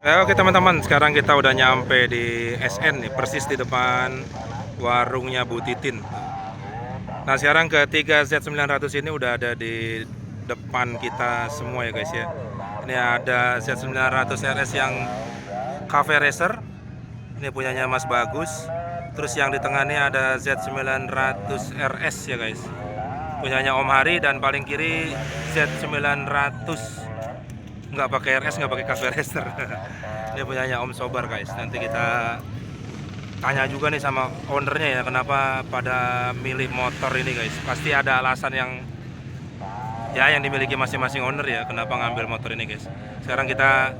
Oke teman-teman, sekarang kita udah nyampe di SN nih, persis di depan warungnya Bu Titin. Nah sekarang ketiga Z900 ini udah ada di depan kita semua ya guys ya. Ini ada Z900 RS yang Cafe Racer, ini punyanya Mas Bagus. Terus yang di tengah ini ada Z900 RS ya guys, punyanya Om Hari. Dan paling kiri Z900 nggak pakai RS, nggak pakai Cafe Racer. Ini punyanya Om Sobar guys. Nanti kita tanya juga nih sama ownernya ya, kenapa pada milih motor ini guys. Pasti ada alasan yang dimiliki masing-masing owner ya, kenapa ngambil motor ini guys. Sekarang kita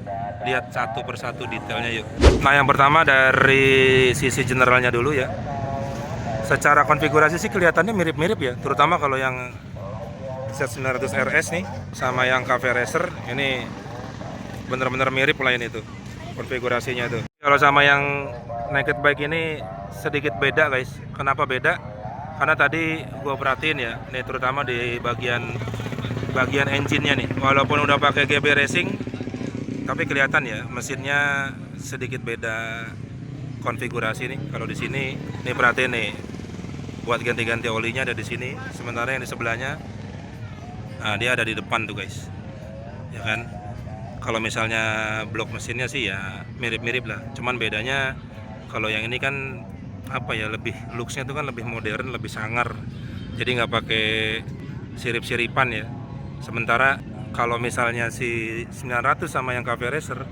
lihat satu persatu detailnya yuk. Nah yang pertama dari sisi generalnya dulu ya. Secara konfigurasi sih kelihatannya mirip-mirip ya, terutama kalau yang Z900 RS nih sama yang Cafe Racer ini bener-bener mirip lah ini tuh konfigurasinya tuh. Kalau sama yang naked bike ini sedikit beda guys. Kenapa beda? Karena tadi gue perhatiin ya, nih terutama di bagian engine-nya nih. Walaupun udah pakai GB Racing, tapi kelihatan ya mesinnya sedikit beda konfigurasi nih. Kalau di sini, nih perhatiin nih, buat ganti-ganti olinya ada di sini. Sementara yang di sebelahnya, nah dia ada di depan tuh guys, ya kan. Kalau misalnya blok mesinnya sih ya mirip-mirip lah, cuman bedanya kalau yang ini kan apa ya, lebih looksnya tuh kan lebih modern, lebih sangar, jadi nggak pakai sirip-siripan ya. Sementara kalau misalnya si 900 sama yang Cafe Racer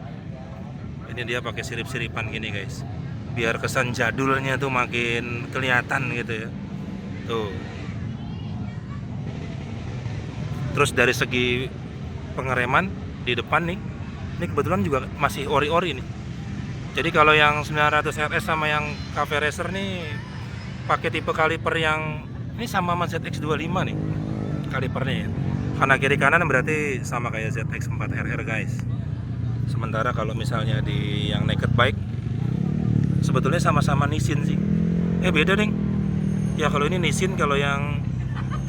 ini dia pakai sirip-siripan gini guys, biar kesan jadulnya tuh makin kelihatan gitu ya tuh. Terus dari segi pengereman di depan nih, ini kebetulan juga masih ori-ori nih. Jadi kalau yang 900 RS sama yang Cafe Racer nih pakai tipe kaliper yang ini sama ZX25 nih kalipernya ya. Kanan kiri kanan berarti sama kayak ZX4RR guys. Sementara kalau misalnya di yang naked bike sebetulnya sama-sama Nissin sih. Beda ding. Ya kalau ini Nissin, kalau yang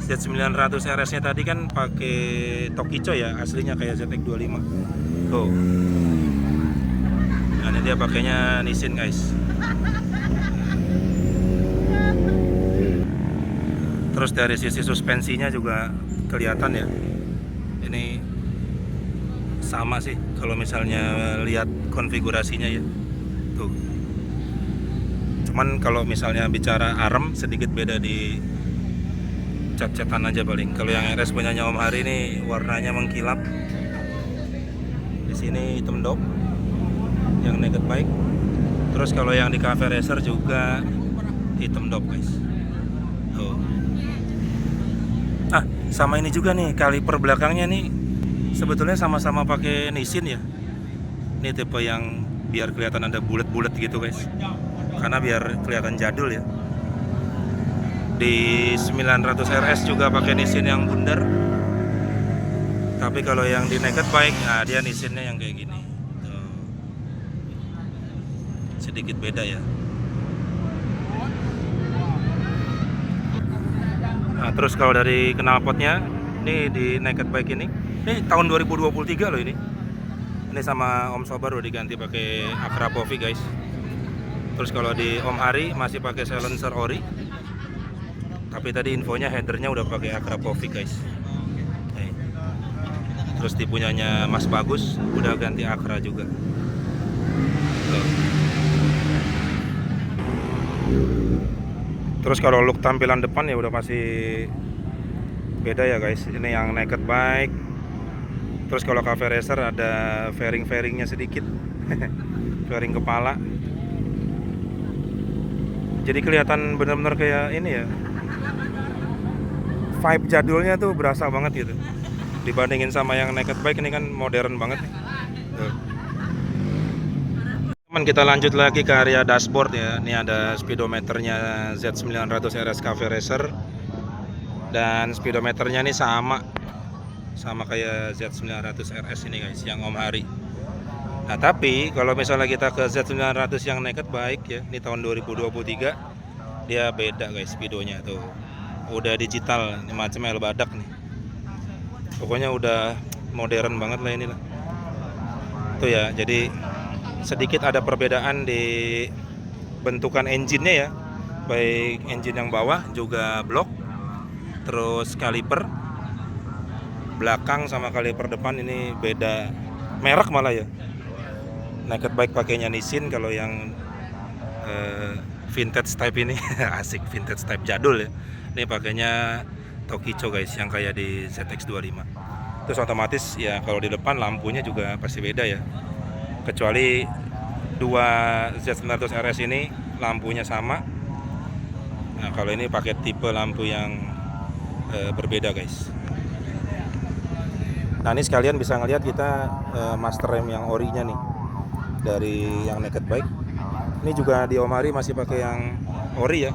Z900 RS nya tadi kan pakai Tokicho ya, aslinya kayak ZX25 tuh. Nah ini dia pakainya Nissin guys. Terus dari sisi suspensinya juga kelihatan ya, ini sama sih kalau misalnya lihat konfigurasinya ya tuh. Cuman kalau misalnya bicara arm sedikit beda di cat-catan aja paling. Kalau yang RS punyanya Om Hari ini warnanya mengkilap. Di sini hitam dop yang naked bike. Terus kalau yang di Cafe Racer juga hitam dop guys. Tuh. Sama ini juga nih, kaliper belakangnya nih sebetulnya sama-sama pakai Nissin ya. Ini tipe yang biar kelihatan ada bulat-bulat gitu guys, karena biar kelihatan jadul ya. Di 900 RS juga pakai Nissin yang bundar. Tapi kalau yang di naked bike, nah dia Nissinnya yang kayak gini. Tuh. Sedikit beda ya. Nah, terus kalau dari knalpotnya, ini di naked bike ini tahun 2023 loh ini. Ini sama Om Sobar udah diganti pakai Akrapovic guys. Terus kalau di Om Hari masih pakai silencer ori. Tapi tadi infonya headernya udah pakai Akrapovic guys. Terus di punyanya Mas Bagus udah ganti Akra juga. Tuh. Terus kalau look tampilan depan ya udah pasti beda ya guys. Ini yang naked bike. Terus kalau Cafe Racer ada fairing-fairingnya sedikit. Fairing kepala. Jadi kelihatan benar-benar kayak ini ya, vibe jadulnya tuh berasa banget gitu. Dibandingin sama yang naked bike ini kan modern banget nih. Tuh. Teman, kita lanjut lagi ke area dashboard ya. Ini ada speedometernya Z900 RS Cafe Racer. Dan speedometernya ini sama kayak Z900 RS ini guys, yang Om Hari. Nah tapi kalau misalnya kita ke Z900 yang naked bike ya, ini tahun 2023, dia beda guys speedonya tuh. Udah digital, ini macam El Badak nih. Pokoknya udah modern banget lah inilah. Tuh ya, jadi sedikit ada perbedaan di bentukan engine-nya ya, baik engine yang bawah juga blok, terus kaliper belakang sama kaliper depan ini beda merek malah ya. Naked Bike pakainya Nissin, kalau yang vintage type ini asik, vintage type jadul ya, ini pakainya Tokicho guys, yang kayak di ZX25. Terus otomatis ya kalau di depan lampunya juga pasti beda ya, kecuali dua Z900 RS ini lampunya sama. Nah kalau ini pakai tipe lampu yang berbeda guys. Nah ini sekalian bisa ngelihat kita master rem yang orinya nih dari yang Naked Bike. Ini juga di Omari masih pakai yang ori ya,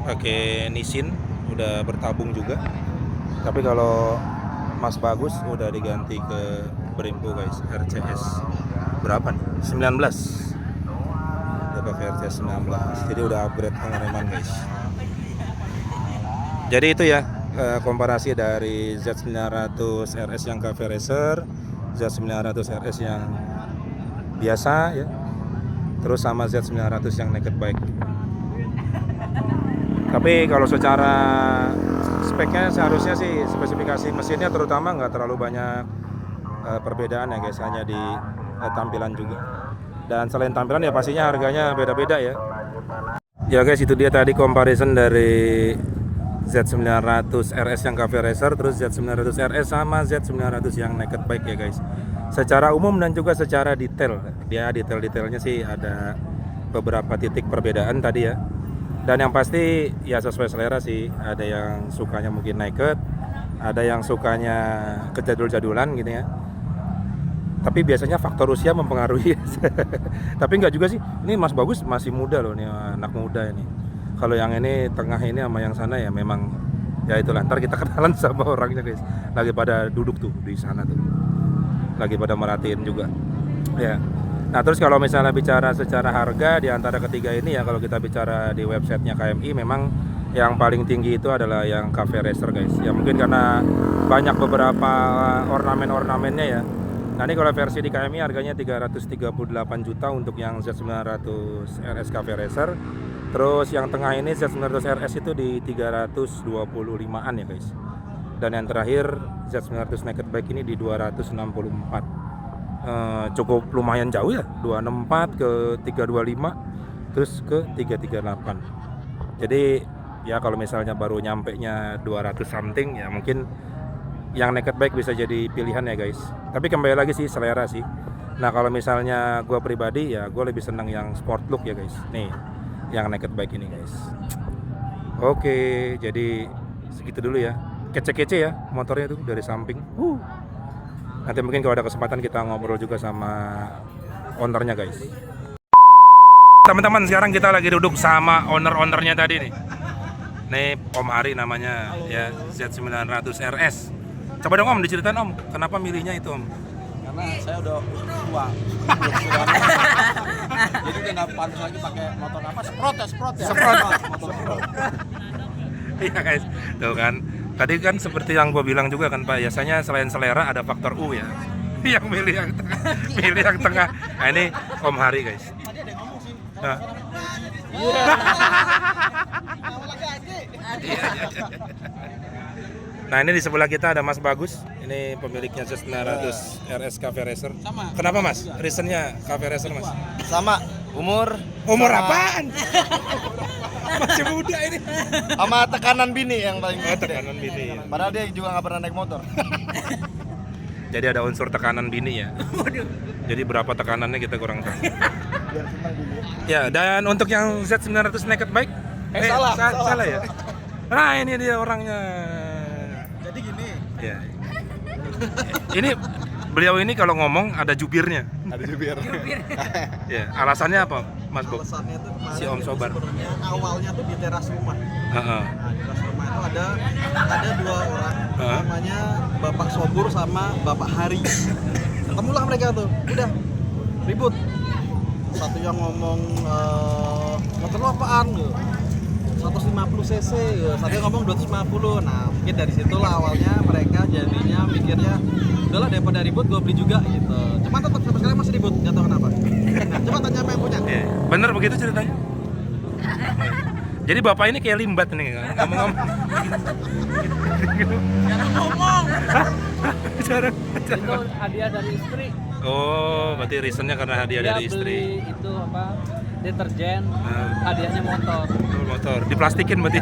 pakai Nissin, udah bertabung juga. Tapi kalau Mas Bagus udah diganti ke Brembo guys, RCS berapa nih? 19. Dia pakai RCS 19. Jadi udah upgrade pengereman guys. Jadi itu ya komparasi dari Z900 RS yang Cafe Racer, Z900 RS yang biasa ya, terus sama Z900 yang Naked Bike. Tapi kalau secara speknya seharusnya sih, spesifikasi mesinnya terutama nggak terlalu banyak perbedaan ya guys, hanya di tampilan juga. Dan selain tampilan ya pastinya harganya beda-beda ya. Ya guys, itu dia tadi comparison dari Z900 RS yang Cafe Racer, terus Z900 RS sama Z900 yang Naked Bike ya guys. Secara umum dan juga secara detail, dia detail-detailnya sih ada beberapa titik perbedaan tadi ya. Dan yang pasti ya sesuai selera sih, ada yang sukanya mungkin naked, ada yang sukanya kejadul-jadulan gitu ya. Tapi biasanya faktor usia mempengaruhi. Tapi enggak juga sih, ini Mas Bagus masih muda loh, nih anak muda ini. Kalau yang ini tengah ini sama yang sana ya memang ya itulah, ntar kita kenalan sama orangnya guys. Lagi pada duduk tuh di sana tuh, lagi pada merhatiin juga ya. Nah terus kalau misalnya bicara secara harga di antara ketiga ini ya, kalau kita bicara di websitenya KMI memang yang paling tinggi itu adalah yang Cafe Racer guys. Ya mungkin karena banyak beberapa ornamen-ornamennya ya. Nah ini kalau versi di KMI harganya 338 juta untuk yang Z900 RS Cafe Racer. Terus yang tengah ini Z900 RS itu di 325an ya guys. Dan yang terakhir Z900 Naked Bike ini di 264. Cukup lumayan jauh ya, 264 ke 325 terus ke 338. Jadi ya kalau misalnya baru nyampe nya 200 something ya mungkin yang Naked Bike bisa jadi pilihan ya guys. Tapi kembali lagi sih selera sih. Nah kalau misalnya gue pribadi ya gue lebih senang yang sport look ya guys. Nih yang Naked Bike ini guys. Oke, jadi segitu dulu ya. Kece-kece ya motornya tuh dari samping. Nanti mungkin kalau ada kesempatan kita ngobrol juga sama ownernya guys. Teman-teman, sekarang kita lagi duduk sama ownernya tadi nih. Nih Om Ari namanya ya, Z900 RS. Coba dong Om diceritain Om, kenapa milihnya itu Om? Karena saya udah tua. Jadi udah nggak pantas lagi pakai motor apa? Sprot ya. Motor sprot. Iya guys, tuh kan. Tadi kan seperti yang gue bilang juga kan Pak, biasanya selain selera ada faktor U ya. Yang milih yang tengah, milih yang tengah. Nah ini Om Hari guys. Tadi ada yang ngomong sih. Nah. Nah ini di sebelah kita ada Mas Bagus. Ini pemiliknya Z900 RS Cafe Racer. Sama. Kenapa Mas? Reasonnya Cafe Racer Mas? Sama umur Umur apaan? Masih muda ini. sama tekanan bini yang paling gede. Tekanan bini. Padahal dia juga nggak pernah naik motor. Jadi ada unsur tekanan bini ya. Jadi berapa tekanannya kita kurang tahu. Ya, dan untuk yang Z900 Naked Bike salah ya. Nah, ini dia orangnya. Jadi gini. Ya. Ini beliau ini kalau ngomong ada jubirnya. Ada jubir. Ya, alasannya apa, Mas Bob? Alasannya tuh kemarin Si Om Sobar. sebenarnya awalnya tuh di teras rumah. Heeh. Nah, di teras rumah itu ada dua orang, namanya Bapak Sobur sama Bapak Hari. Ketemulah mereka tuh, udah ribut. Satu yang ngomong motor lo apaan? 150 cc, satu yang ngomong 250. Nah mungkin dari situlah awalnya mereka jadinya mikirnya udahlah daripada ribut gue beli juga gitu. Cuman tetap sampai sekarang masih ribut, nggak tahu kenapa. Bener begitu ceritanya? Jadi bapak ini kayak limbat nih, ngomong-ngomong. Jangan ngomong. Jarang. Itu hadiah dari istri. Oh, berarti reasonnya karena hadiah Dia dari istri. beli itu apa? Deterjen. Nah. Hadiahnya motor. Oh, motor, diplastikin berarti.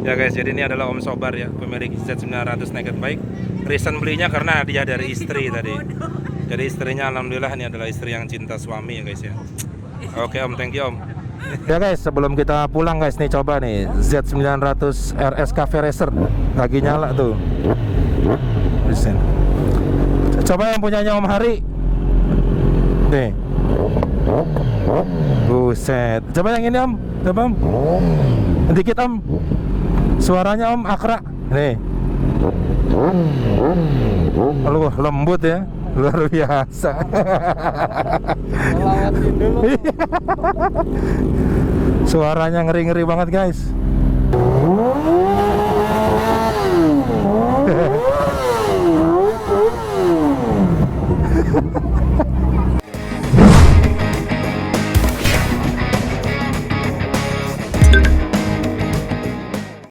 Ya guys, jadi ini adalah Om Sobar ya, pemilik Z900 Naked Bike. Reason belinya karena hadiah dari istri tadi. Jadi istrinya alhamdulillah ini adalah istri yang cinta suami ya guys ya. Oke Om, thank you Om. Ya guys, sebelum kita pulang guys nih, coba nih Z900 RS Cafe Racer lagi nyala tuh. Coba yang punyanya Om Hari. Nih. Buset. Coba yang ini Om. Coba Om. Dikit Om. Suaranya Om Akra. Nih. Aduh, lembut ya. Luar biasa. Lawatin dulu. Suaranya ngeri-ngeri banget guys.